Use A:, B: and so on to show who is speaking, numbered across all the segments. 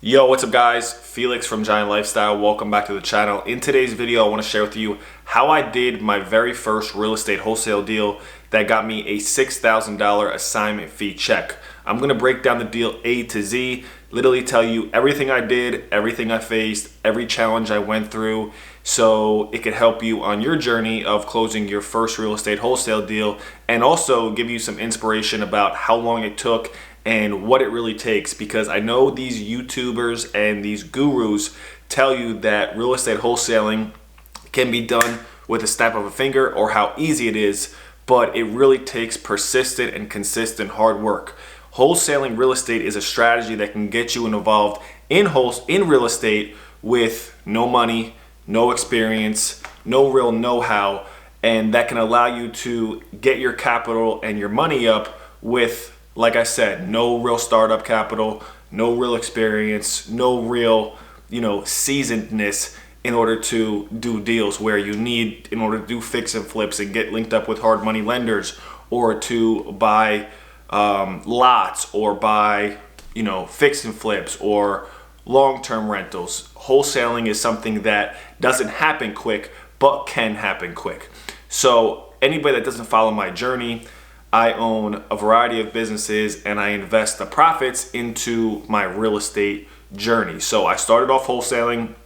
A: Yo, what's up guys? Felix from Giant Lifestyle. Welcome back to the channel. In today's video, I want to share with you how I did my very first real estate wholesale deal that got me a $6,000 assignment fee check. I'm going to break down the deal A to Z, literally tell you everything I did, everything I faced, every challenge I went through, so it could help you on your journey of closing your first real estate wholesale deal, and also give you some inspiration about how long it took and what it really takes, because I know these YouTubers and these gurus tell you that real estate wholesaling can be done with a snap of a finger or how easy it is, but it really takes persistent and consistent hard work. Wholesaling real estate is a strategy that can get you involved in real estate with no money, no experience, no real know-how, and that can allow you to get your capital and your money up with, like I said, no real startup capital, no real experience, no real, seasonedness in order to do deals where you need, in order to do fix and flips and get linked up with hard money lenders, or to buy lots, or buy, fix and flips or long-term rentals. Wholesaling is something that doesn't happen quick, but can happen quick. So anybody that doesn't follow my journey, I own a variety of businesses and I invest the profits into my real estate journey. So I started off wholesaling.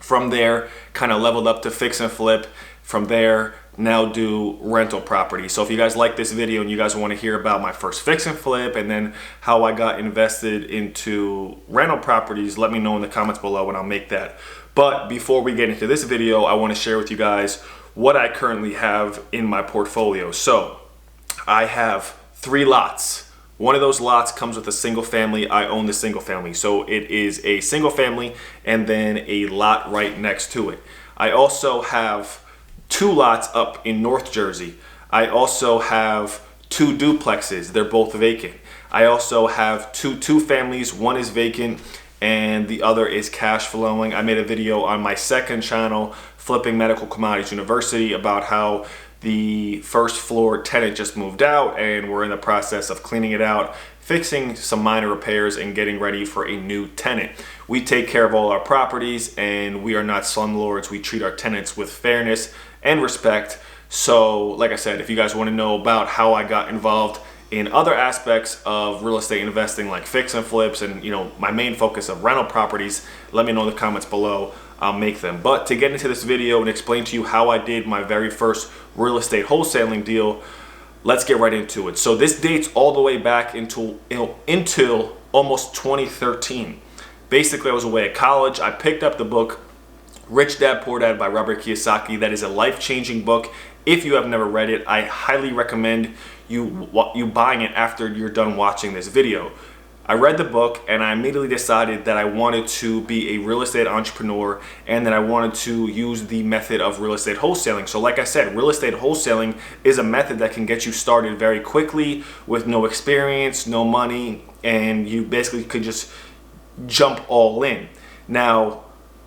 A: From there, kind of leveled up to fix and flip. From there, now do rental property. So if you guys like this video and you guys want to hear about my first fix and flip and then how I got invested into rental properties, let me know in the comments below and I'll make that. But before we get into this video, I want to share with you guys what I currently have in my portfolio. So I have 3 lots. One of those lots comes with a single family. I own the single family. So it is a single family and then a lot right next to it. I also have 2 lots up in North Jersey. I also have 2 duplexes. They're both vacant. I also have 2 families. One is vacant and the other is cash flowing. I made a video on my second channel, Flipping Medical Commodities University, about how the first floor tenant just moved out and we're in the process of cleaning it out, fixing some minor repairs and getting ready for a new tenant. We take care of all our properties and we are not slumlords. We treat our tenants with fairness and respect. So like I said, if you guys want to know about how I got involved in other aspects of real estate investing like fix and flips and my main focus of rental properties, let me know in the comments below. I'll make them. But to get into this video and explain to you how I did my very first real estate wholesaling deal, let's get right into it. So this dates all the way back until almost 2013. Basically, I was away at college. I picked up the book Rich Dad Poor Dad by Robert Kiyosaki. That is a life-changing book. If you have never read it, I highly recommend you buying it after you're done watching this video. I read the book and I immediately decided that I wanted to be a real estate entrepreneur and that I wanted to use the method of real estate wholesaling. So like I said, real estate wholesaling is a method that can get you started very quickly with no experience, no money, and you basically could just jump all in. Now,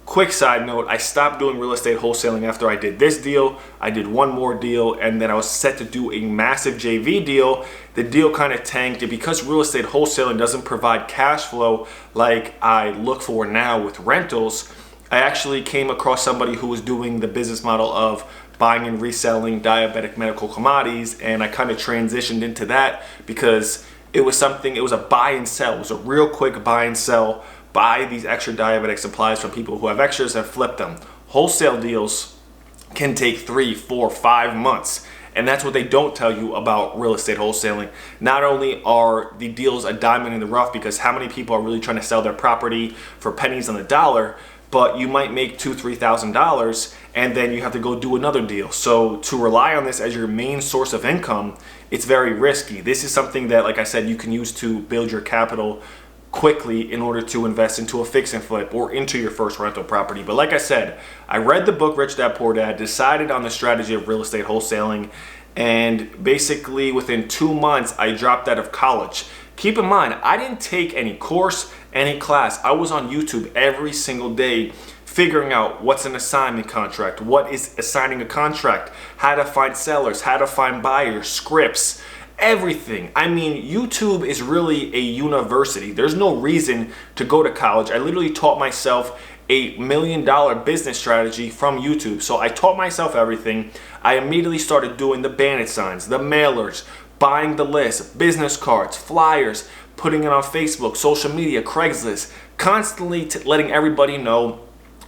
A: quick side note, I stopped doing real estate wholesaling after I did this deal. I did one more deal and then I was set to do a massive JV deal. The deal kind of tanked, and because real estate wholesaling doesn't provide cash flow like I look for now with rentals, I actually came across somebody who was doing the business model of buying and reselling diabetic medical commodities, and I kind of transitioned into that because it was a buy and sell. It was a real quick buy and sell. Buy these extra diabetic supplies from people who have extras and flip them. Wholesale deals can take 3, 4, 5 months. And that's what they don't tell you about real estate wholesaling. Not only are the deals a diamond in the rough, because how many people are really trying to sell their property for pennies on the dollar, but you might make $2,000, $3,000 and then you have to go do another deal. So to rely on this as your main source of income, it's very risky. This is something that, like I said, you can use to build your capital quickly in order to invest into a fix and flip or into your first rental property. But like I said, I read the book Rich Dad Poor Dad, decided on the strategy of real estate wholesaling, and basically within 2 months I dropped out of college. Keep in mind, I didn't take any course, any class. I was on YouTube every single day figuring out what's an assignment contract, what is assigning a contract, how to find sellers, how to find buyers, scripts, everything. I mean, YouTube is really a university. There's no reason to go to college. I literally taught myself a $1 million business strategy from YouTube. So I taught myself everything. I immediately started doing the bandit signs, the mailers, buying the list, business cards, flyers, putting it on Facebook, social media, Craigslist, constantly letting everybody know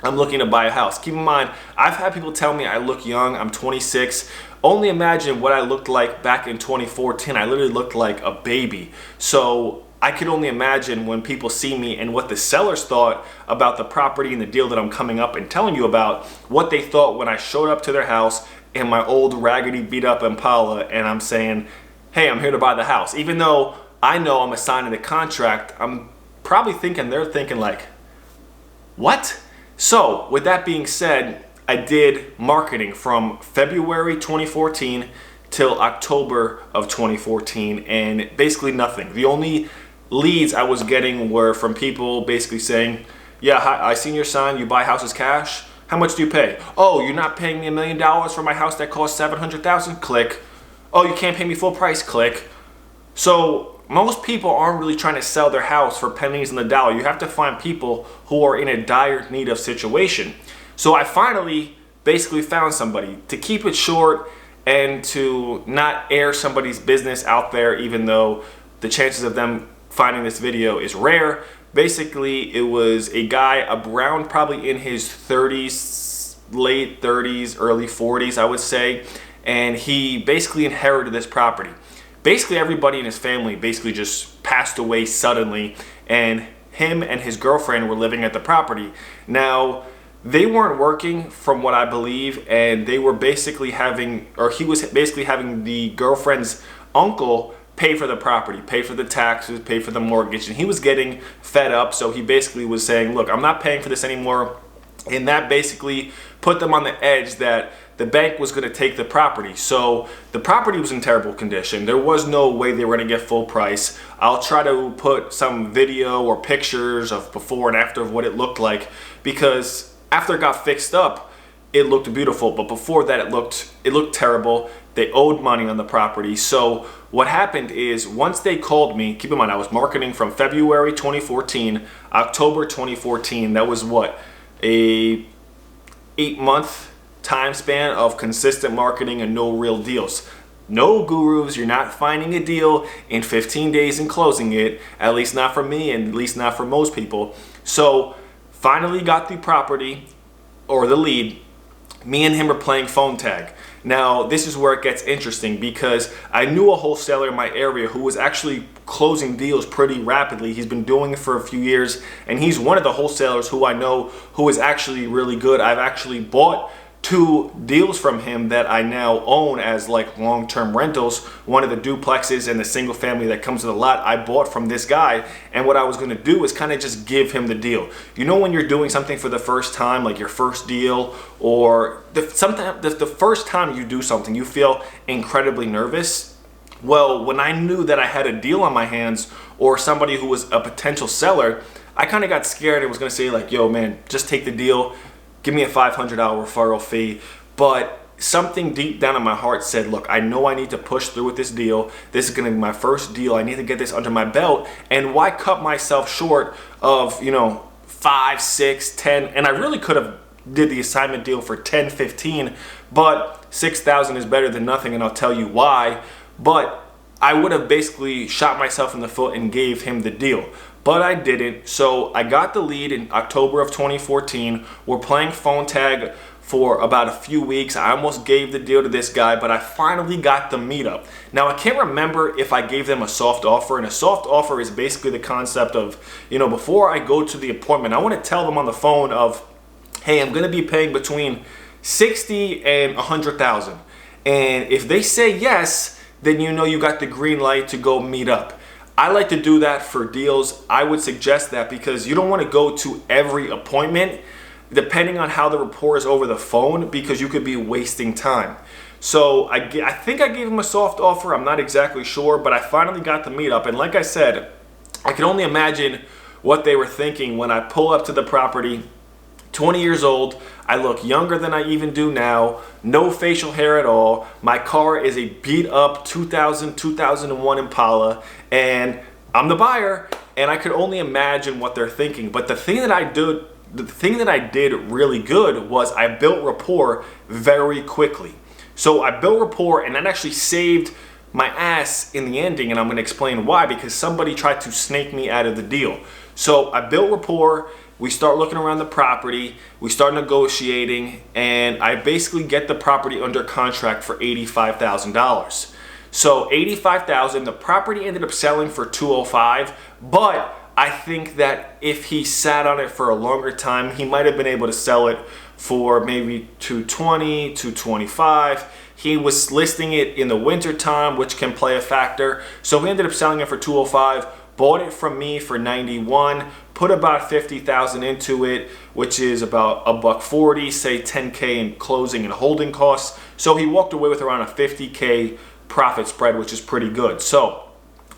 A: I'm looking to buy a house. Keep in mind, I've had people tell me I look young. I'm 26. Only imagine what I looked like back in 2014. I literally looked like a baby. So I could only imagine when people see me and what the sellers thought about the property and the deal that I'm coming up and telling you about, what they thought when I showed up to their house in my old raggedy beat up Impala and I'm saying, hey, I'm here to buy the house. Even though I know I'm signing the contract, I'm probably thinking, they're thinking like, what? So with that being said, I did marketing from February 2014 till October of 2014 and basically nothing. The only leads I was getting were from people basically saying, yeah, hi, I seen your sign, you buy houses cash. How much do you pay? Oh, you're not paying me $1 million for my house that costs $700,000? Click. Oh, you can't pay me full price? Click. So most people aren't really trying to sell their house for pennies on the dollar. You have to find people who are in a dire need of situation. So I finally basically found somebody. To keep it short and to not air somebody's business out there, even though the chances of them finding this video is rare. Basically, it was a guy around probably in his 30s, late 30s, early 40s, I would say. And he basically inherited this property. Basically, everybody in his family basically just passed away suddenly, and him and his girlfriend were living at the property. Now, they weren't working from what I believe, and they were basically having, or he was basically having the girlfriend's uncle pay for the property, pay for the taxes, pay for the mortgage, and he was getting fed up, so he basically was saying, look, I'm not paying for this anymore, and that basically put them on the edge that the bank was going to take the property. So the property was in terrible condition. There was no way they were going to get full price. I'll try to put some video or pictures of before and after of what it looked like, because after it got fixed up, it looked beautiful, but before that it looked terrible. They owed money on the property. So what happened is, once they called me, keep in mind I was marketing from February 2014, October 2014. That was what, a 8-month time span of consistent marketing and no real deals. No gurus, you're not finding a deal in 15 days and closing it, at least not for me and at least not for most people. So finally got the property, or the lead. Me and him were playing phone tag. Now this is where it gets interesting, because I knew a wholesaler in my area who was actually closing deals pretty rapidly. He's been doing it for a few years, and he's one of the wholesalers who I know who is actually really good. I've actually bought 2 deals from him that I now own as like long-term rentals. One of the duplexes and the single family that comes with a lot I bought from this guy, and what I was going to do is kind of just give him the deal. You know, when you're doing something for the first time, like your first deal, or the first time you do something, you feel incredibly nervous. Well, when I knew that I had a deal on my hands or somebody who was a potential seller, I kind of got scared and was going to say like, yo man, just take the deal. Give me a $500 referral fee. But something deep down in my heart said, look, I know I need to push through with this deal. This is going to be my first deal. I need to get this under my belt. And why cut myself short of, you know, 5, 6, 10? And I really could have did the assignment deal for 10, 15, but 6,000 is better than nothing, and I'll tell you why. But I would have basically shot myself in the foot and gave him the deal. But I didn't. So I got the lead in October of 2014. We're playing phone tag for about a few weeks. I almost gave the deal to this guy, but I finally got the meetup. Now I can't remember if I gave them a soft offer, and a soft offer is basically the concept of, you know, before I go to the appointment, I want to tell them on the phone of, hey, I'm going to be paying between 60 and 100,000. And if they say yes, then you know you got the green light to go meet up. I like to do that for deals. I would suggest that because you don't want to go to every appointment depending on how the rapport is over the phone, because you could be wasting time. So I think I gave him a soft offer. I'm not exactly sure, but I finally got the meetup. And like I said, I can only imagine what they were thinking when I pull up to the property 20 years old. I look younger than I even do now. No facial hair at all. My car is a beat up 2001 Impala, and I'm the buyer, and I could only imagine what they're thinking. But the thing that I did really good was I built rapport very quickly. So I built rapport, and that actually saved my ass in the ending, and I'm gonna explain why, because somebody tried to snake me out of the deal. So I built rapport, we start looking around the property, we start negotiating, and I basically get the property under contract for $85,000. So $85,000, the property ended up selling for $205,000, but I think that if he sat on it for a longer time, he might have been able to sell it for maybe $220,000, $225,000. He was listing it in the winter time, which can play a factor. So he ended up selling it for $205,000, bought it from me for $91,000, put about $50,000 into it, which is about $140, say $10K in closing and holding costs. So he walked away with around a $50K profit spread, which is pretty good. So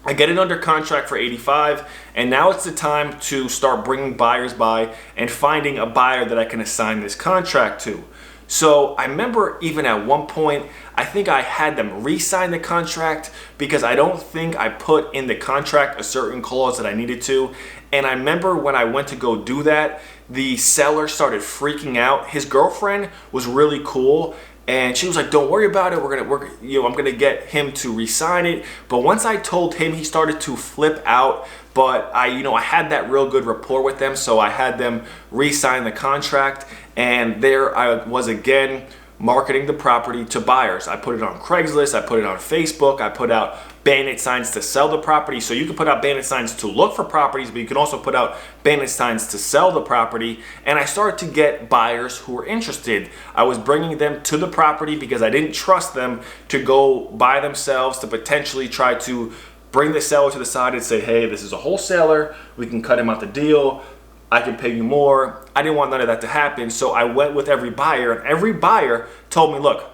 A: I get it under contract for $85,000, and now it's the time to start bringing buyers by and finding a buyer that I can assign this contract to. So I remember even at one point, I think I had them re-sign the contract because I don't think I put in the contract a certain clause that I needed to. And I remember when I went to go do that, the seller started freaking out. His girlfriend was really cool, and she was like, "Don't worry about it. I'm gonna get him to re-sign it." But once I told him, he started to flip out. But I had that real good rapport with them, so I had them re-sign the contract, and there I was again marketing the property to buyers. I put it on Craigslist, I put it on Facebook, I put out bandit signs to sell the property. So you can put out bandit signs to look for properties, but you can also put out bandit signs to sell the property. And I started to get buyers who were interested. I was bringing them to the property because I didn't trust them to go by themselves, to potentially try to bring the seller to the side and say, "Hey, this is a wholesaler, we can cut him out the deal, I can pay you more." I didn't want none of that to happen, so I went with every buyer, and every buyer told me, "Look,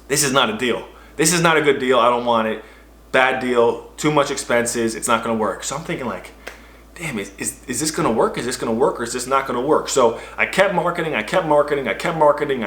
A: this is not a deal. This is not a good deal, I don't want it. Bad deal, too much expenses, it's not gonna work." So I'm thinking like, damn, is this gonna work? Is this gonna work, or is this not gonna work? So I kept marketing, I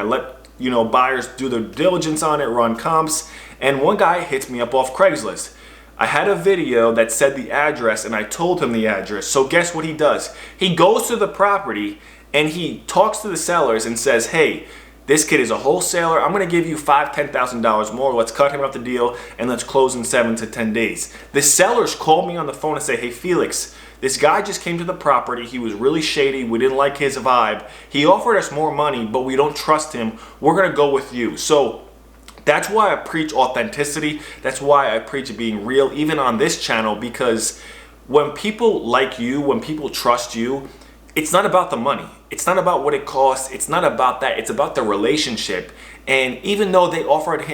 A: let buyers do their diligence on it, run comps, and one guy hits me up off Craigslist. I had a video that said the address, and I told him the address. So guess what he does? He goes to the property and he talks to the sellers and says, "Hey, this kid is a wholesaler. I'm gonna give you $5,000, $10,000 more. Let's cut him off the deal and let's close in 7 to 10 days. The sellers call me on the phone and say, "Hey, Felix, this guy just came to the property. He was really shady. We didn't like his vibe. He offered us more money, but we don't trust him. We're gonna go with you." So that's why I preach authenticity. That's why I preach being real, even on this channel, because when people like you, when people trust you, it's not about the money. It's not about what it costs. It's not about that. It's about the relationship. And even though he offered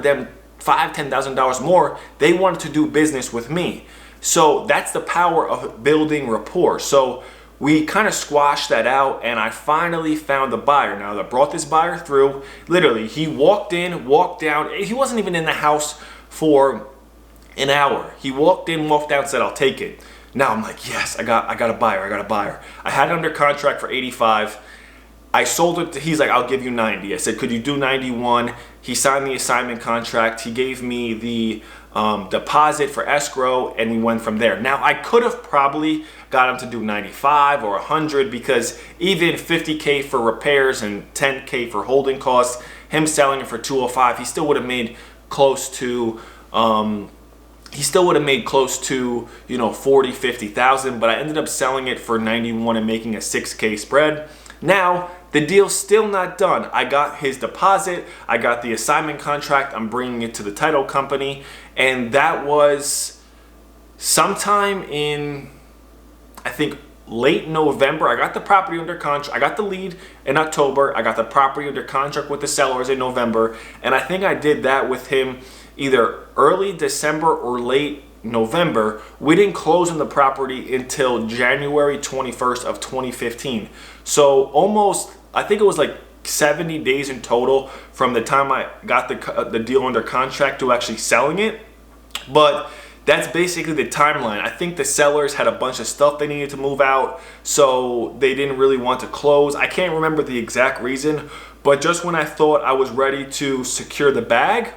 A: them $5,000, $10,000 more, they wanted to do business with me. So that's the power of building rapport. So we kind of squashed that out, and I finally found the buyer. Now, I brought this buyer through. Literally, he walked in, walked down. He wasn't even in the house for an hour. He walked in, walked out, said, "I'll take it." Now I'm like, yes, I got a buyer. I had it under contract for $85,000. I sold it. He's like, "I'll give you 90." I said, "Could you do 91?" He signed the assignment contract. He gave me the deposit for escrow, and we went from there. Now, I could have probably got him to do 95 or 100, because even 50K for repairs and 10K for holding costs, him selling it for 205, he still would have made close to 40, 50,000, but I ended up selling it for 91 and making a 6K spread. Now, the deal's still not done. I got his deposit, I got the assignment contract, I'm bringing it to the title company, and that was sometime in, I think, late November. I got the property under contract. I got the lead in October. I got the property under contract with the sellers in November, and I think I did that with him either early December or late November. We didn't close on the property until January 21st of 2015. So almost, I think it was like 70 days in total from the time I got the deal under contract to actually selling it. But that's basically the timeline. I think the sellers had a bunch of stuff they needed to move out, so they didn't really want to close. I can't remember the exact reason, but just when I thought I was ready to secure the bag,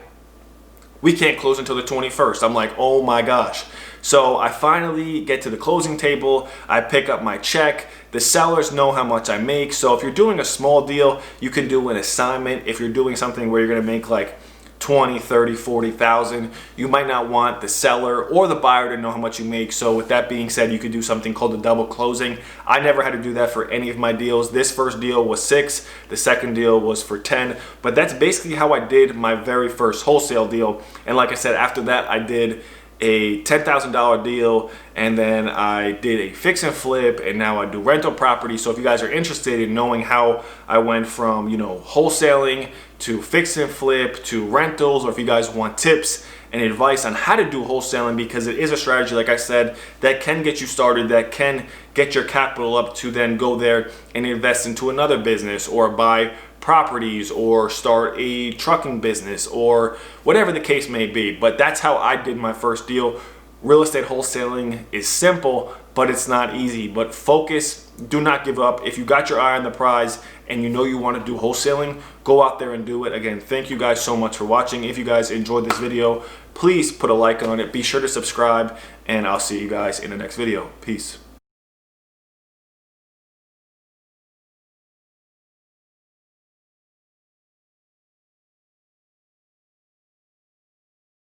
A: we can't close until the 21st. I'm like, oh my gosh. So I finally get to the closing table. I pick up my check. The sellers know how much I make. So if you're doing a small deal, you can do an assignment. If you're doing something where you're gonna make like 20, 30, 40,000, you might not want the seller or the buyer to know how much you make. So with that being said, you could do something called a double closing. I never had to do that for any of my deals. This first deal was 6, the second deal was for 10, but that's basically how I did my very first wholesale deal. And like I said, after that, I did a $10,000 deal, and then I did a fix and flip, and now I do rental property. So if you guys are interested in knowing how I went from, wholesaling to fix and flip to rentals, or if you guys want tips and advice on how to do wholesaling, because it is a strategy, like I said, that can get you started, that can get your capital up to then go there and invest into another business or buy properties or start a trucking business or whatever the case may be. But that's how I did my first deal. Real estate wholesaling is simple, but it's not easy. But focus, do not give up. If you got your eye on the prize and you know you want to do wholesaling, go out there and do it. Again, thank you guys so much for watching. If you guys enjoyed this video, please put a like on it. Be sure to subscribe, and I'll see you guys in the next video. Peace.